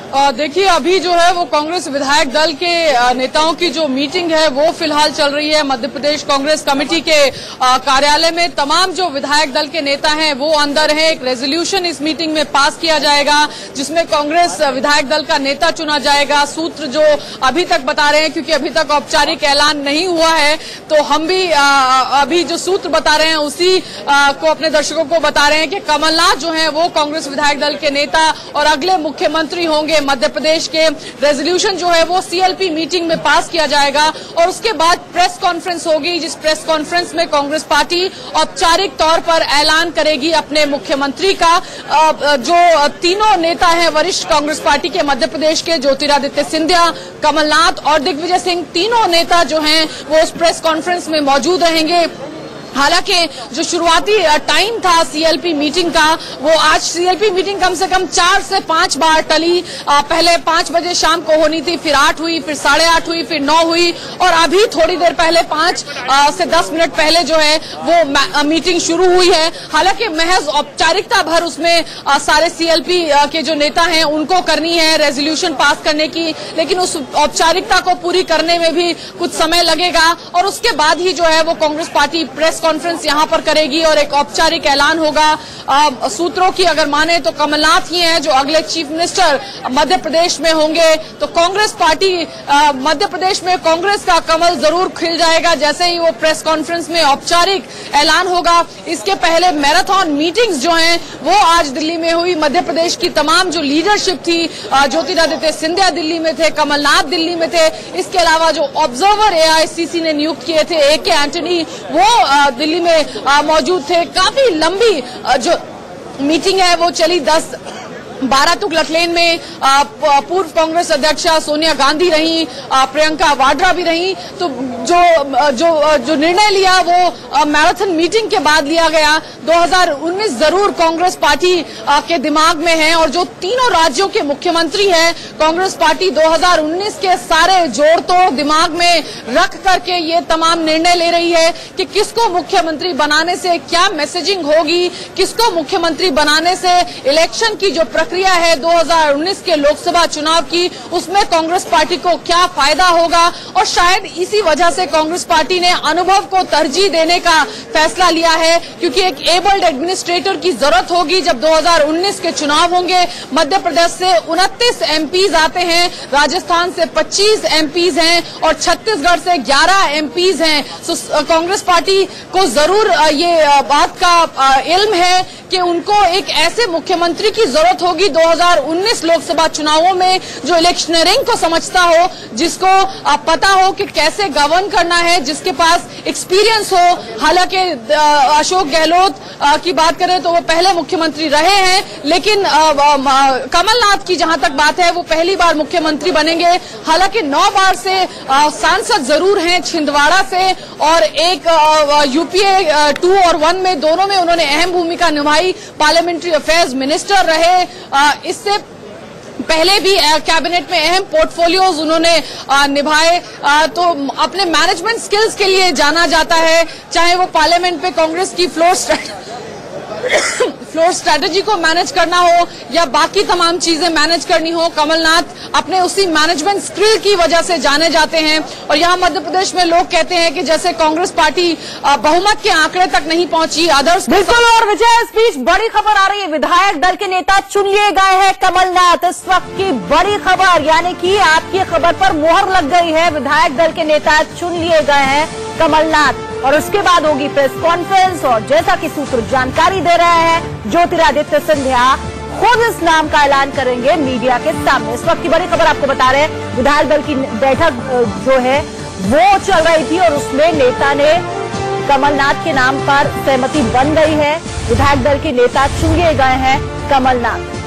देखिए, अभी जो है वो कांग्रेस विधायक दल के नेताओं की जो मीटिंग है वो फिलहाल चल रही है मध्य प्रदेश कांग्रेस कमेटी के कार्यालय में। तमाम जो विधायक दल के नेता हैं वो अंदर हैं। एक रेजोल्यूशन इस मीटिंग में पास किया जाएगा जिसमें कांग्रेस विधायक दल का नेता चुना जाएगा। सूत्र जो अभी तक बता रहे हैं, क्योंकि अभी तक औपचारिक ऐलान नहीं हुआ है, तो हम भी अभी जो सूत्र बता रहे हैं उसी को अपने दर्शकों को बता रहे हैं कि कमलनाथ जो है वो कांग्रेस विधायक दल के नेता और अगले मुख्यमंत्री होंगे मध्य प्रदेश के। रेजोल्यूशन जो है वो सीएलपी मीटिंग में पास किया जाएगा और उसके बाद प्रेस कॉन्फ्रेंस होगी, जिस प्रेस कॉन्फ्रेंस में कांग्रेस पार्टी औपचारिक तौर पर ऐलान करेगी अपने मुख्यमंत्री का। जो तीनों नेता हैं वरिष्ठ कांग्रेस पार्टी के मध्य प्रदेश के, ज्योतिरादित्य सिंधिया, कमलनाथ और दिग्विजय सिंह, तीनों नेता जो हैं वो उस प्रेस कॉन्फ्रेंस में मौजूद रहेंगे। हालांकि जो शुरुआती टाइम था सीएलपी मीटिंग का, वो आज सीएलपी मीटिंग कम से कम 4 से 5 बार टली। पहले 5 बजे शाम को होनी थी, फिर 8 हुई, फिर 8:30 हुई, फिर 9 हुई और अभी थोड़ी देर पहले 5 से 10 मिनट पहले जो है वो मीटिंग शुरू हुई है। हालांकि महज औपचारिकता भर उसमें सारे सीएलपी के जो नेता हैं उनको करनी है रेजोल्यूशन पास करने की, लेकिन उस औपचारिकता को पूरी करने में भी कुछ समय लगेगा और उसके बाद ही जो है वो कांग्रेस पार्टी प्रेस कॉन्फ्रेंस यहां पर करेगी और एक औपचारिक ऐलान होगा। सूत्रों की अगर माने तो कमलनाथ ही हैं जो अगले चीफ मिनिस्टर मध्य प्रदेश में होंगे। तो कांग्रेस पार्टी मध्य प्रदेश में कांग्रेस का कमल जरूर खिल जाएगा जैसे ही वो प्रेस कॉन्फ्रेंस में औपचारिक ऐलान होगा। इसके पहले मैराथन मीटिंग्स जो हैं वो आज दिल्ली में हुई। मध्य प्रदेश की तमाम जो लीडरशिप थी, ज्योतिरादित्य सिंधिया दिल्ली में थे, कमलनाथ दिल्ली में थे, इसके अलावा जो ऑब्जर्वर एआईसीसी ने नियुक्त किए थे AK एंटनी, वो दिल्ली में मौजूद थे। काफी लंबी जो मीटिंग है वो चली। 10-12 तुगलक लेन में पूर्व कांग्रेस अध्यक्षा सोनिया गांधी रही, प्रियंका वाड्रा भी रही। तो जो निर्णय लिया वो मैराथन मीटिंग के बाद लिया गया। 2019 जरूर कांग्रेस पार्टी के दिमाग में है और जो तीनों राज्यों के मुख्यमंत्री हैं, कांग्रेस पार्टी 2019 के सारे जोड़ तोड़ दिमाग में रख करके ये तमाम निर्णय ले रही है कि किसको मुख्यमंत्री बनाने से क्या मैसेजिंग होगी, किसको मुख्यमंत्री बनाने से इलेक्शन की जो प्रक्रिया है 2019 के लोकसभा चुनाव की, उसमें कांग्रेस पार्टी को क्या फायदा होगा। और शायद इसी वजह से कांग्रेस पार्टी ने अनुभव को तरजीह देने का फैसला लिया है, क्योंकि एक एबल्ड एडमिनिस्ट्रेटर की जरूरत होगी जब 2019 के चुनाव होंगे। मध्य प्रदेश से 29 एमपीज आते हैं, राजस्थान से 25 एमपीज हैं और छत्तीसगढ़ से 11 एमपीज हैं। कांग्रेस पार्टी को जरूर ये बात का इल्म है कि उनको एक ऐसे मुख्यमंत्री की जरूरत होगी 2019 लोकसभा चुनावों में जो इलेक्शनरिंग को समझता हो, जिसको पता हो कि कैसे गवर्न करना है, जिसके पास एक्सपीरियंस हो। हालांकि अशोक गहलोत की बात करें तो वो पहले मुख्यमंत्री रहे हैं, लेकिन कमलनाथ की जहां तक बात है वो पहली बार मुख्यमंत्री बनेंगे। हालांकि 9 बार से सांसद जरूर हैं छिंदवाड़ा से और एक यूपीए 2 और 1 में, दोनों में उन्होंने अहम भूमिका निभाई। पार्लियामेंट्री अफेयर्स मिनिस्टर रहे। इससे पहले भी कैबिनेट में अहम पोर्टफोलियोज उन्होंने निभाए। तो अपने मैनेजमेंट स्किल्स के लिए जाना जाता है, चाहे वो पार्लियामेंट पे कांग्रेस की फ्लोर स्ट्रेटजी को मैनेज करना हो या बाकी तमाम चीजें मैनेज करनी हो। कमलनाथ अपने उसी मैनेजमेंट स्किल की वजह से जाने जाते हैं। और यहाँ मध्य प्रदेश में लोग कहते हैं कि जैसे कांग्रेस पार्टी बहुमत के आंकड़े तक नहीं पहुंची, अदर्स। बिल्कुल। और विजय, इस बीच बड़ी खबर आ रही है, विधायक दल के नेता चुन लिए गए हैं कमलनाथ। इस वक्त की बड़ी खबर, यानी कि आपकी खबर पर मोहर लग गई है। विधायक दल के नेता चुन लिए गए हैं कमलनाथ और उसके बाद होगी प्रेस कॉन्फ्रेंस। और जैसा कि सूत्र जानकारी दे रहे हैं, ज्योतिरादित्य सिंधिया खुद इस नाम का ऐलान करेंगे मीडिया के सामने। इस वक्त की बड़ी खबर आपको बता रहे हैं, विधायक दल की बैठक जो है वो चल रही थी और उसमें नेता ने कमलनाथ के नाम पर सहमति बन गई है। विधायक दल के नेता चुन लिए गए हैं कमलनाथ।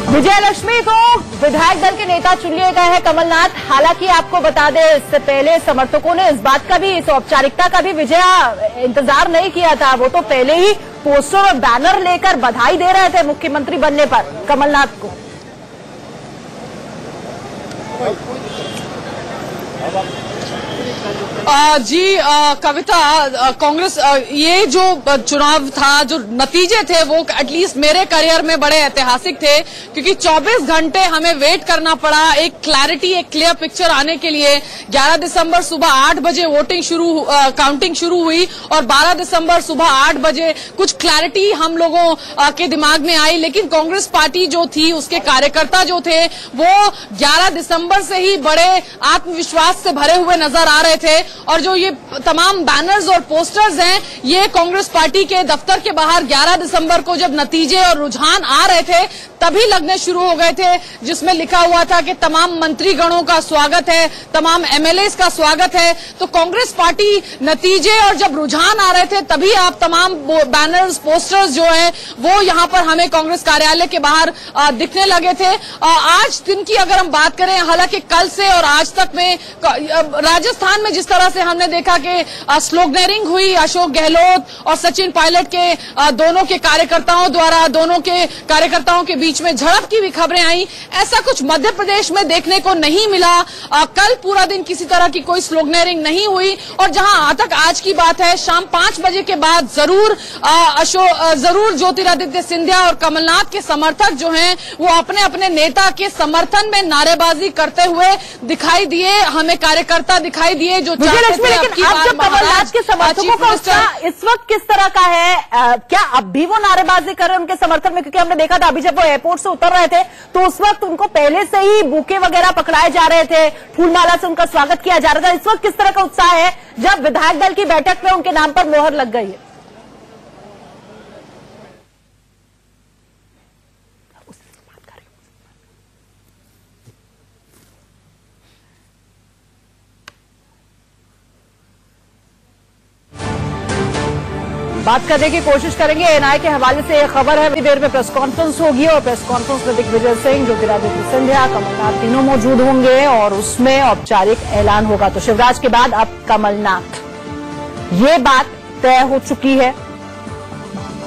विजयलक्ष्मी को विधायक दल के नेता चुन लिए गए हैं कमलनाथ। हालांकि आपको बता दें, इससे पहले समर्थकों ने इस बात का भी, इस औपचारिकता का भी विजय इंतजार नहीं किया था। वो तो पहले ही पोस्टर और बैनर लेकर बधाई दे रहे थे मुख्यमंत्री बनने पर कमलनाथ को। जी कविता, कांग्रेस ये जो चुनाव था, जो नतीजे थे वो एटलीस्ट मेरे करियर में बड़े ऐतिहासिक थे, क्योंकि 24 घंटे हमें वेट करना पड़ा एक क्लैरिटी, एक क्लियर पिक्चर आने के लिए। 11 दिसंबर सुबह 8 बजे काउंटिंग शुरू हुई और 12 दिसंबर सुबह 8 बजे कुछ क्लैरिटी हम लोगों के दिमाग में आई। लेकिन कांग्रेस पार्टी जो थी, उसके कार्यकर्ता जो थे, वो 11 दिसंबर से ही बड़े आत्मविश्वास से भरे हुए नजर आ रहे थे। और जो ये तमाम बैनर्स और पोस्टर्स हैं, ये कांग्रेस पार्टी के दफ्तर के बाहर 11 दिसंबर को जब नतीजे और रुझान आ रहे थे तभी लगने शुरू हो गए थे, जिसमें लिखा हुआ था कि तमाम मंत्रीगणों का स्वागत है, तमाम एमएलएस का स्वागत है। तो कांग्रेस पार्टी नतीजे और जब रुझान आ रहे थे तभी आप तमाम बैनर्स, पोस्टर्स जो है वो यहां पर हमें कांग्रेस कार्यालय के बाहर दिखने लगे थे। आज दिन की अगर हम बात करें, हालांकि कल से और आज तक में राजस्थान में जिस तरह से हमने देखा कि स्लोगनेरिंग हुई अशोक गहलोत और सचिन पायलट के दोनों के कार्यकर्ताओं द्वारा, दोनों के कार्यकर्ताओं के बीच में झड़प की भी खबरें आई, ऐसा कुछ मध्य प्रदेश में देखने को नहीं मिला। कल पूरा दिन किसी तरह की कोई स्लोगनेरिंग नहीं हुई। और जहां तक आज की बात है, शाम 5 बजे के बाद जरूर ज्योतिरादित्य सिंधिया और कमलनाथ के समर्थक जो हैं वो अपने अपने नेता के समर्थन में नारेबाजी करते हुए दिखाई दिए, हमें कार्यकर्ता दिखाई दिए जो लेकिन अब जब कमलनाथ के समर्थकों का उत्साह इस वक्त किस तरह का है, क्या अब भी वो नारेबाजी कर रहे हैं उनके समर्थन में? क्योंकि हमने देखा था अभी जब वो एयरपोर्ट से उतर रहे थे तो उस वक्त उनको पहले से ही बुके वगैरह पकड़ाए जा रहे थे, फूलमाला से उनका स्वागत किया जा रहा था। इस वक्त किस तरह का उत्साह है जब विधायक दल की बैठक में उनके नाम पर मोहर लग गई है? बात करने की कोशिश करेंगे। एनआई के हवाले से यह खबर है, देर में प्रेस कॉन्फ्रेंस होगी और प्रेस कॉन्फ्रेंस में दिग्विजय सिंह, ज्योतिरादित्य सिंधिया, कमलनाथ तीनों मौजूद होंगे और उसमें औपचारिक ऐलान होगा। तो शिवराज के बाद अब कमलनाथ, ये बात तय हो चुकी है।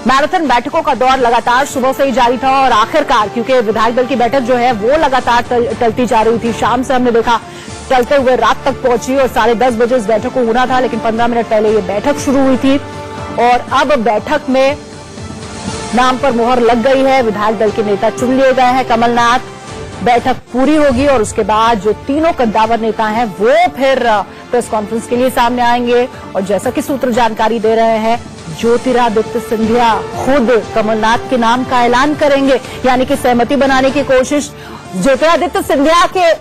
मैराथन बैठकों का दौर लगातार सुबह से ही जारी था और आखिरकार, क्योंकि विधायक दल की बैठक जो है वो लगातार टलती जा रही थी, शाम से हमने देखा टलते हुए रात तक पहुंची और 10:30 बजे इस बैठक को होना था, लेकिन 15 मिनट पहले ये बैठक शुरू हुई थी और अब बैठक में नाम पर मोहर लग गई है। विधायक दल के नेता चुन लिए गए हैं कमलनाथ। बैठक पूरी होगी और उसके बाद जो तीनों कद्दावर नेता हैं वो फिर प्रेस कॉन्फ्रेंस के लिए सामने आएंगे। और जैसा कि सूत्र जानकारी दे रहे हैं, ज्योतिरादित्य सिंधिया खुद कमलनाथ के नाम का ऐलान करेंगे, यानी कि सहमति बनाने की कोशिश ज्योतिरादित्य सिंधिया के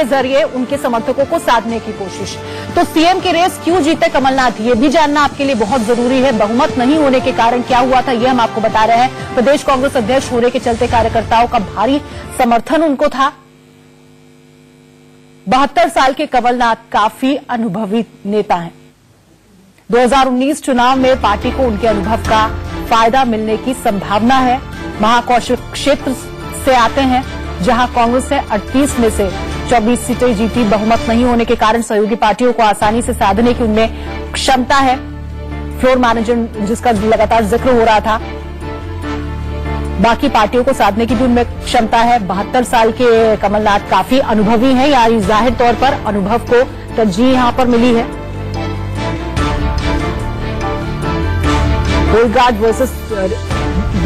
जरिए उनके समर्थकों को साधने की कोशिश। तो सीएम की रेस क्यों जीते कमलनाथ, ये भी जानना आपके लिए बहुत जरूरी है। बहुमत नहीं होने के कारण क्या हुआ था, ये हम आपको बता रहे हैं। प्रदेश कांग्रेस अध्यक्ष होने के चलते कार्यकर्ताओं का भारी समर्थन उनको था। 72 साल के कमलनाथ काफी अनुभवी नेता हैं। 2019 चुनाव में पार्टी को उनके अनुभव का फायदा मिलने की संभावना है। महाकौशल क्षेत्र से आते हैं जहां कांग्रेस ने 38 में से 24 सीटें जीती। बहुमत नहीं होने के कारण सहयोगी पार्टियों को आसानी से साधने की उनमें क्षमता है। फ्लोर मैनेजमेंट जिसका लगातार जिक्र हो रहा था, बाकी पार्टियों को साधने की भी उनमें क्षमता है। 72 साल के कमलनाथ काफी अनुभवी हैं, यानी जाहिर तौर पर अनुभव को तरजीह यहां पर मिली है। होलगार्ड वर्सेस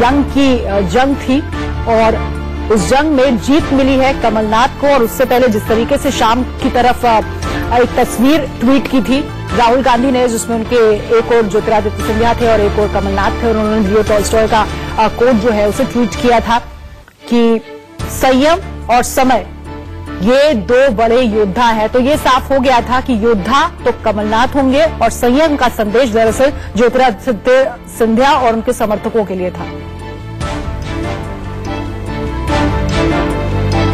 यंग की जंग थी और उस जंग में जीत मिली है कमलनाथ को। और उससे पहले जिस तरीके से शाम की तरफ एक तस्वीर ट्वीट की थी राहुल गांधी ने, जिसमें उनके एक और ज्योतिरादित्य सिंधिया थे और एक और कमलनाथ थे, और उन्होंने लियो टॉल्स्टॉय का कोट जो है उसे ट्वीट किया था कि संयम और समय ये दो बड़े योद्धा है। तो ये साफ हो गया था कि योद्धा तो कमलनाथ होंगे और संयम का संदेश दरअसल ज्योतिरादित्य सिंधिया और उनके समर्थकों के लिए था।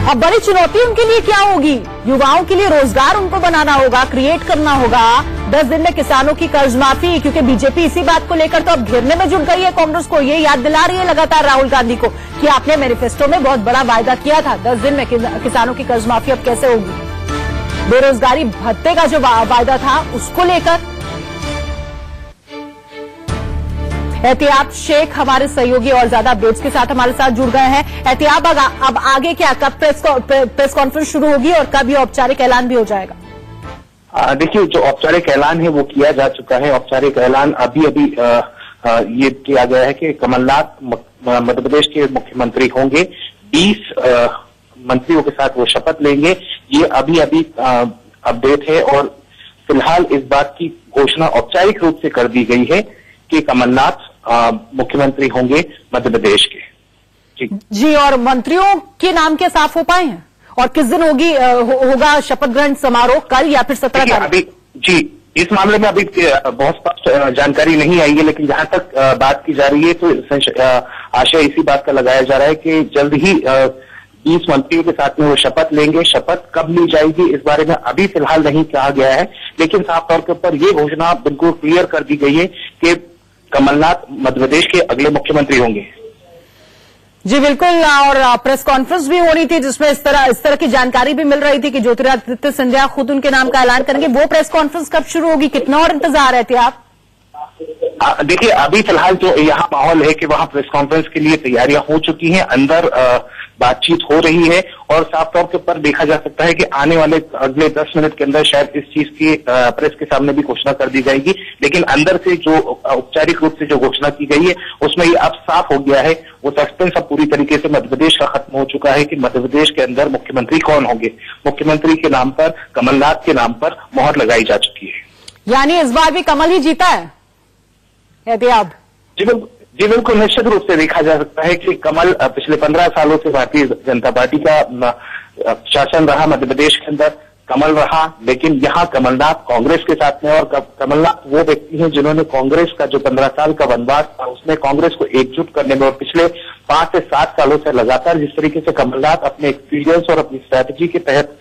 अब बड़ी चुनौती उनके लिए क्या होगी? युवाओं के लिए रोजगार उनको बनाना होगा, क्रिएट करना होगा। 10 दिन में किसानों की कर्ज माफी, क्योंकि बीजेपी इसी बात को लेकर तो अब घेरने में जुट गई है कांग्रेस को। ये याद दिला रही है लगातार राहुल गांधी को कि आपने मैनिफेस्टो में बहुत बड़ा वायदा किया था, 10 दिन में किसानों की कर्ज माफी अब कैसे होगी? बेरोजगारी भत्ते का जो वायदा था उसको लेकर। एहतियाब शेख हमारे सहयोगी और ज्यादा अपडेट्स के साथ हमारे साथ जुड़ गए हैं। एहतियाब, अब आगे क्या, कब प्रेस कॉन्फ्रेंस शुरू होगी और कब ये औपचारिक ऐलान भी हो जाएगा? देखिए, जो औपचारिक ऐलान है वो किया जा चुका है। औपचारिक ऐलान अभी ये किया गया है कि कमलनाथ मध्य प्रदेश के मुख्यमंत्री होंगे। 20 मंत्रियों के साथ वो शपथ लेंगे। ये अभी अपडेट है और फिलहाल इस बात की घोषणा औपचारिक रूप से कर दी गई है कि कमलनाथ मुख्यमंत्री होंगे मध्य प्रदेश के। जी, और मंत्रियों के नाम क्या साफ हो पाए हैं और किस दिन होगा शपथ ग्रहण समारोह, कल या फिर 17 तारीख? जी, इस मामले में अभी बहुत स्पष्ट जानकारी नहीं आई है, लेकिन जहां तक बात की जा रही है तो आशय इसी बात का लगाया जा रहा है कि जल्द ही 20 मंत्रियों के साथ में वो शपथ लेंगे। शपथ कब ली जाएगी इस बारे में अभी फिलहाल नहीं कहा गया है, लेकिन साफ तौर के ऊपर ये घोषणा बिल्कुल क्लियर कर दी गई है कि कमलनाथ मध्य प्रदेश के अगले मुख्यमंत्री होंगे। जी बिल्कुल, और प्रेस कॉन्फ्रेंस भी होनी थी जिसमें इस तरह की जानकारी भी मिल रही थी कि ज्योतिरादित्य सिंधिया खुद उनके नाम का ऐलान करेंगे। वो प्रेस कॉन्फ्रेंस कब शुरू होगी, कितना और इंतजार रहते आप? देखिए, अभी फिलहाल जो यहाँ माहौल है कि वहाँ प्रेस कॉन्फ्रेंस के लिए तैयारियां हो चुकी हैं, अंदर बातचीत हो रही है और साफ तौर के ऊपर देखा जा सकता है कि आने वाले अगले 10 मिनट के अंदर शायद इस चीज की प्रेस के सामने भी घोषणा कर दी जाएगी। लेकिन अंदर से जो औपचारिक रूप से जो घोषणा की गई है उसमें ये अब साफ हो गया है, वो सस्पेंस अब पूरी तरीके से मध्य प्रदेश का खत्म हो चुका है कि मध्य प्रदेश के अंदर मुख्यमंत्री कौन होंगे। मुख्यमंत्री के नाम पर, कमलनाथ के नाम पर मोहर लगाई जा चुकी है। यानी इस बार भी कमल ही जीता है एहतियाब? जी बिल्कुल, निश्चित रूप से देखा जा सकता है कि कमल पिछले 15 सालों से भारतीय जनता पार्टी का शासन रहा मध्य प्रदेश के अंदर, कमल रहा। लेकिन यहाँ कमलनाथ कांग्रेस के साथ में, और कमलनाथ वो व्यक्ति हैं जिन्होंने कांग्रेस का जो 15 साल का वनवास था उसमें कांग्रेस को एकजुट करने में और पिछले 5 से 7 सालों से लगातार जिस तरीके से कमलनाथ अपने एक्सपीरियंस और अपनी स्ट्रैटेजी के तहत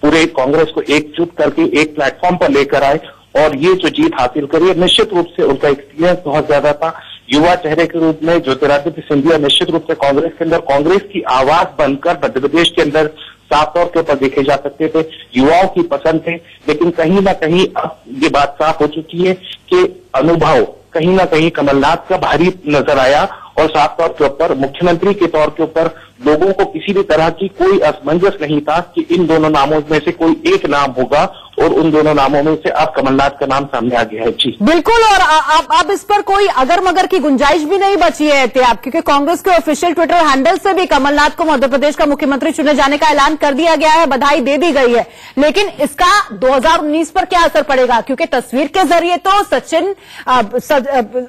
पूरे कांग्रेस को एकजुट करके एक प्लेटफॉर्म पर लेकर आए और ये जो जीत हासिल करी है, निश्चित रूप से उनका एक्सपीरियंस बहुत ज्यादा था। युवा चेहरे के रूप में ज्योतिरादित्य सिंधिया निश्चित रूप से कांग्रेस के अंदर कांग्रेस की आवाज बनकर मध्य प्रदेश के अंदर साफ तौर के ऊपर देखे जा सकते थे, युवाओं की पसंद थे। लेकिन कहीं ना कहीं अब ये बात साफ हो चुकी है कि अनुभव कहीं ना कहीं कमलनाथ का भारी नजर आया और साफ तौर के ऊपर मुख्यमंत्री के तौर के ऊपर लोगों को किसी भी तरह की कोई असमंजस नहीं था कि इन दोनों नामों में से कोई एक नाम होगा और उन दोनों नामों में से अब कमलनाथ का नाम सामने आ गया है। जी बिल्कुल, और अब इस पर कोई अगर मगर की गुंजाइश भी नहीं बची है एहतियाब, क्योंकि कांग्रेस के ऑफिशियल ट्विटर हैंडल से भी कमलनाथ को मध्य प्रदेश का मुख्यमंत्री चुने जाने का ऐलान कर दिया गया है, बधाई दे दी गई है। लेकिन इसका 2019 पर क्या असर पड़ेगा? क्योंकि तस्वीर के जरिए तो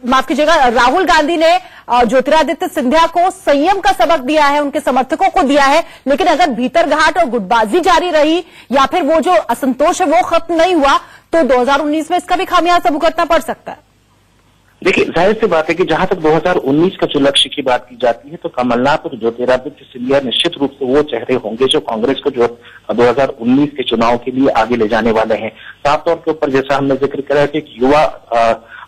माफ कीजिएगा, राहुल गांधी ने ज्योतिरादित्य सिंधिया को संयम का सबक दिया है, उनके समर्थकों को दिया है। लेकिन अगर भीतरघाट और गुटबाजी जारी रही या फिर वो जो असंतोष है वो खत्म नहीं हुआ तो 2019 में इसका भी खामियाजा भुगतना पड़ सकता है। देखिए, जाहिर सी बात है कि जहां तक 2019 का जो लक्ष्य की बात की जाती है तो कमलनाथ और ज्योतिरादित्य सिंधिया निश्चित रूप से वो चेहरे होंगे जो कांग्रेस को जो 2019 के चुनाव के लिए आगे ले जाने वाले हैं। साफ तौर के ऊपर जैसा हमने जिक्र करा कि युवा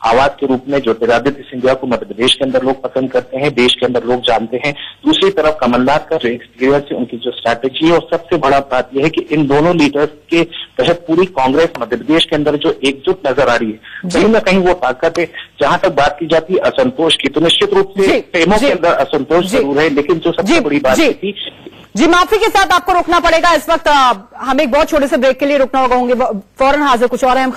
आवाज के रूप में ज्योतिरादित्य सिंधिया को मध्य प्रदेश के अंदर लोग पसंद करते हैं, देश के अंदर लोग जानते हैं। दूसरी तरफ कमलनाथ का जो एक्सपीरियंस है, उनकी जो स्ट्रैटेजी है, और सबसे बड़ा बात यह है कि इन दोनों लीडर्स के तहत पूरी कांग्रेस मध्य प्रदेश के अंदर जो एकजुट नजर आ रही है, कहीं ना कहीं वो ताकत है। जहां तक बात की जाती है असंतोष की, तो निश्चित रूप से टेमों के अंदर असंतोष जरूर है, लेकिन जो सबसे बड़ी बात थी जी, माफी के साथ आपको रोकना पड़ेगा इस वक्त, हमें एक बहुत छोटे से ब्रेक के लिए रुकना होगा, फौरन हाजिर कुछ और अहम